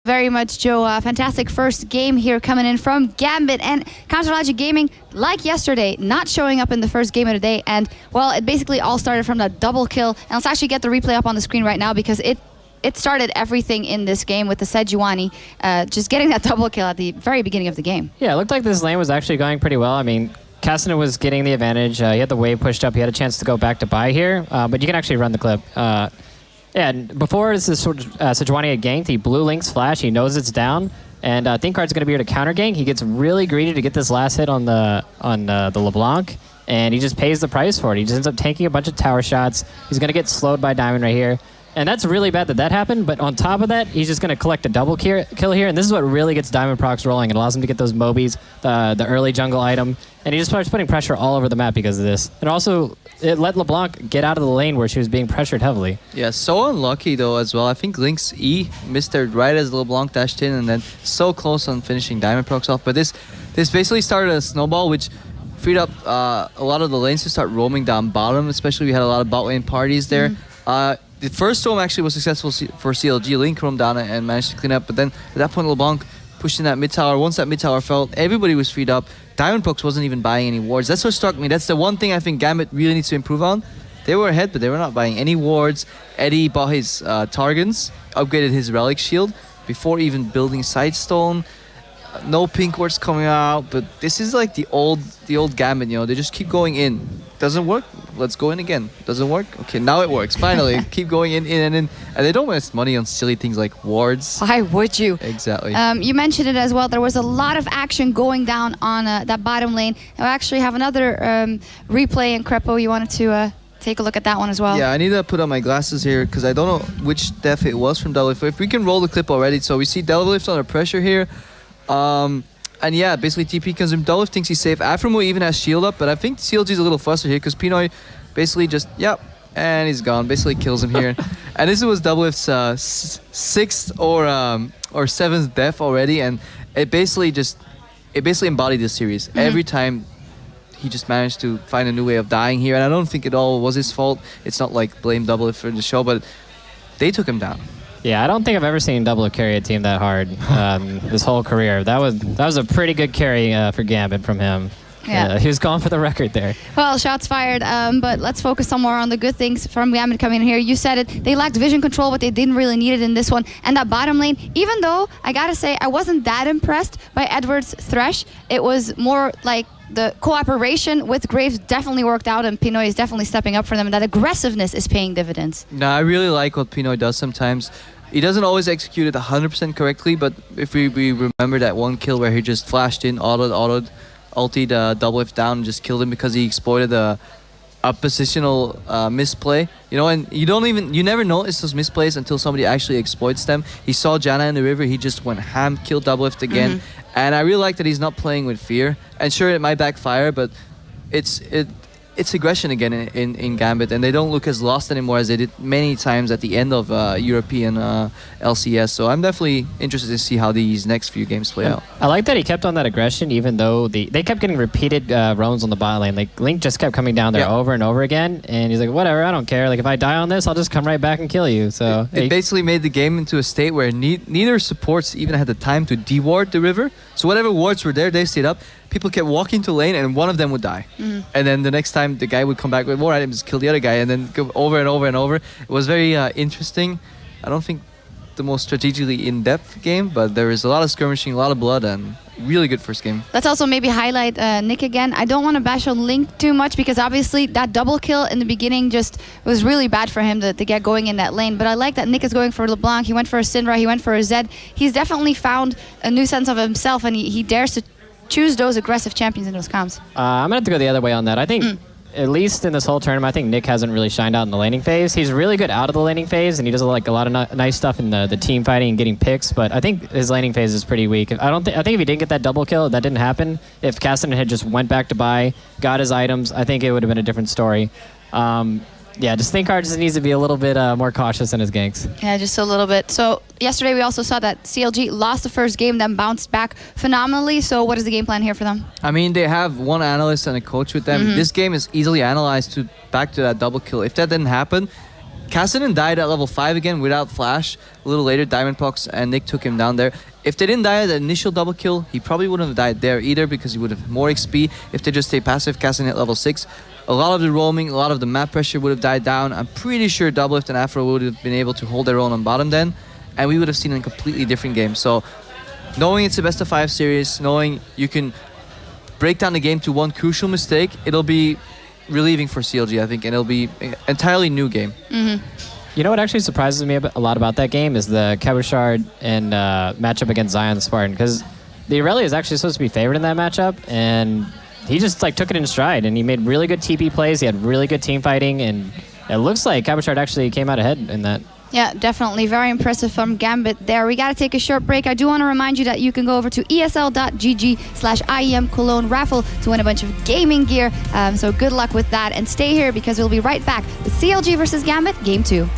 very much, Joe. Fantastic first game here coming in from Gambit, and CLG Gaming, like yesterday, not showing up in the first game of the day. And, well, it basically all started from that double kill. And let's actually get the replay up on the screen right now, because it started everything in this game with the Sejuani just getting that double kill at the very beginning of the game. Yeah, it looked like this lane was actually going pretty well. I mean, Castanet was getting the advantage. He had the wave pushed up. He had a chance to go back to buy here, but you can actually run the clip. Yeah, and before this Sejuani had ganked, he blew Link's flash. He knows it's down, and Thinkard's going to be here to counter gank. He gets really greedy to get this last hit on the LeBlanc, and he just pays the price for it. He just ends up tanking a bunch of tower shots. He's going to get slowed by Diamond right here. And that's really bad that happened, but on top of that, he's just going to collect a double kill here, and this is what really gets Diamond procs rolling. It allows him to get those Mobies, the early jungle item, and he just starts putting pressure all over the map because of this. And also, it let LeBlanc get out of the lane where she was being pressured heavily. Yeah, so unlucky though as well. I think Link's E missed her right as LeBlanc dashed in, and then so close on finishing Diamond procs off. But this basically started a snowball, which freed up a lot of the lanes to start roaming down bottom, especially we had a lot of bot lane parties there. The first storm actually was successful for CLG. Link roamed down and managed to clean up, but then at that point LeBlanc pushed in that mid tower. Once that mid tower fell, everybody was freed up. Diamond procs wasn't even buying any wards. That's what struck me. That's the one thing I think Gambit really needs to improve on. They were ahead, but they were not buying any wards. Eddie bought his Targans, upgraded his Relic Shield before even building Sightstone. No pink wards coming out, but this is like the old Gambit, you know. They just keep going in. Doesn't work? Let's go in again. Doesn't work? Okay, now it works. Finally, keep going in and in. And they don't waste money on silly things like wards. Why would you? Exactly. You mentioned it as well. There was a lot of action going down on that bottom lane. And we actually have another replay in Crepo. You wanted to take a look at that one as well? Yeah, I need to put on my glasses here because I don't know which def it was from Doublelift. If we can roll the clip already. So we see Doublelift under pressure here. And yeah, basically TP consumed. Doublelift thinks he's safe. Aframo even has shield up, but I think CLG is a little flustered here because Pinoy basically just, yep, and he's gone. Basically kills him here. And this was Doublelift's 6th or 7th death already, and it basically embodied this series. Every time he just managed to find a new way of dying here, and I don't think it all was his fault. It's not like blame Doublelift for the show, but they took him down. Yeah, I don't think I've ever seen Doublelift carry a team that hard this whole career. That was a pretty good carry for Gambit from him. Yeah. He was going for the record there. Well, shots fired, but let's focus some more on the good things from Gambit coming in here. You said it, they lacked vision control, but they didn't really need it in this one. And that bottom lane, even though, I gotta say, I wasn't that impressed by Edward's Thresh. It was more like the cooperation with Graves definitely worked out, and Pinoy is definitely stepping up for them, and that aggressiveness is paying dividends. No, I really like what Pinoy does sometimes. He doesn't always execute it 100% correctly, but if we remember that one kill where he just flashed in, ultied Doublelift down and just killed him because he exploited a positional misplay. You know, and you never notice those misplays until somebody actually exploits them. He saw Janna in the river, he just went ham, killed Doublelift again. And I really like that he's not playing with fear. And sure, it might backfire, but it's aggression again in Gambit, and they don't look as lost anymore as they did many times at the end of European LCS. So I'm definitely interested to see how these next few games play out. I like that he kept on that aggression, even though they kept getting repeated roams on the bot lane. Like Link just kept coming down there over and over again, and he's like, whatever, I don't care. Like if I die on this, I'll just come right back and kill you. So it basically made the game into a state where neither supports even had the time to deward the river. So whatever wards were there, they stayed up. People kept walking to lane, and one of them would die. And then the next time, the guy would come back with more items, kill the other guy, and then go over and over and over. It was very interesting. I don't think the most strategically in-depth game, but there is a lot of skirmishing, a lot of blood, and really good first game. Let's also maybe highlight Nick again. I don't want to bash on Link too much because obviously that double kill in the beginning just was really bad for him to get going in that lane. But I like that Nick is going for LeBlanc. He went for a Syndra. He went for a Zed. He's definitely found a new sense of himself, and he dares to choose those aggressive champions in those comps. I'm going to have to go the other way on that. I think, at least in this whole tournament, I think Nick hasn't really shined out in the laning phase. He's really good out of the laning phase, and he does like a lot of nice stuff in the team fighting and getting picks, but I think his laning phase is pretty weak. I think if he didn't get that double kill, that didn't happen. If Castanet had just went back to buy, got his items, I think it would have been a different story. Yeah, just Thinkard just needs to be a little bit more cautious in his ganks. Yeah, just a little bit. So yesterday we also saw that CLG lost the first game, then bounced back phenomenally. So what is the game plan here for them? I mean, they have one analyst and a coach with them. This game is easily analyzed back to that double kill. If that didn't happen, Cassidy died at level 5 again without flash. A little later, Diamondpox and Nick took him down there. If they didn't die at the initial double kill, he probably wouldn't have died there either because he would have more XP. If they just stay passive, Cassidy hit level 6. A lot of the roaming, a lot of the map pressure would have died down. I'm pretty sure Doublelift and Afro would have been able to hold their own on bottom then, and we would have seen a completely different game. So knowing it's a best of 5 series, knowing you can break down the game to one crucial mistake, it'll be relieving for CLG, I think, and it'll be an entirely new game. You know what actually surprises me a lot about that game is the Cabochard and matchup against Zion Spartan, because the Irelia is actually supposed to be favored in that matchup, and he just like took it in stride, and he made really good TP plays. He had really good team fighting, and it looks like Cabochard actually came out ahead in that. Yeah, definitely. Very impressive from Gambit there. We got to take a short break. I do want to remind you that you can go over to esl.gg/IEM Cologne raffle to win a bunch of gaming gear. So good luck with that, and stay here because we'll be right back with CLG versus Gambit Game 2.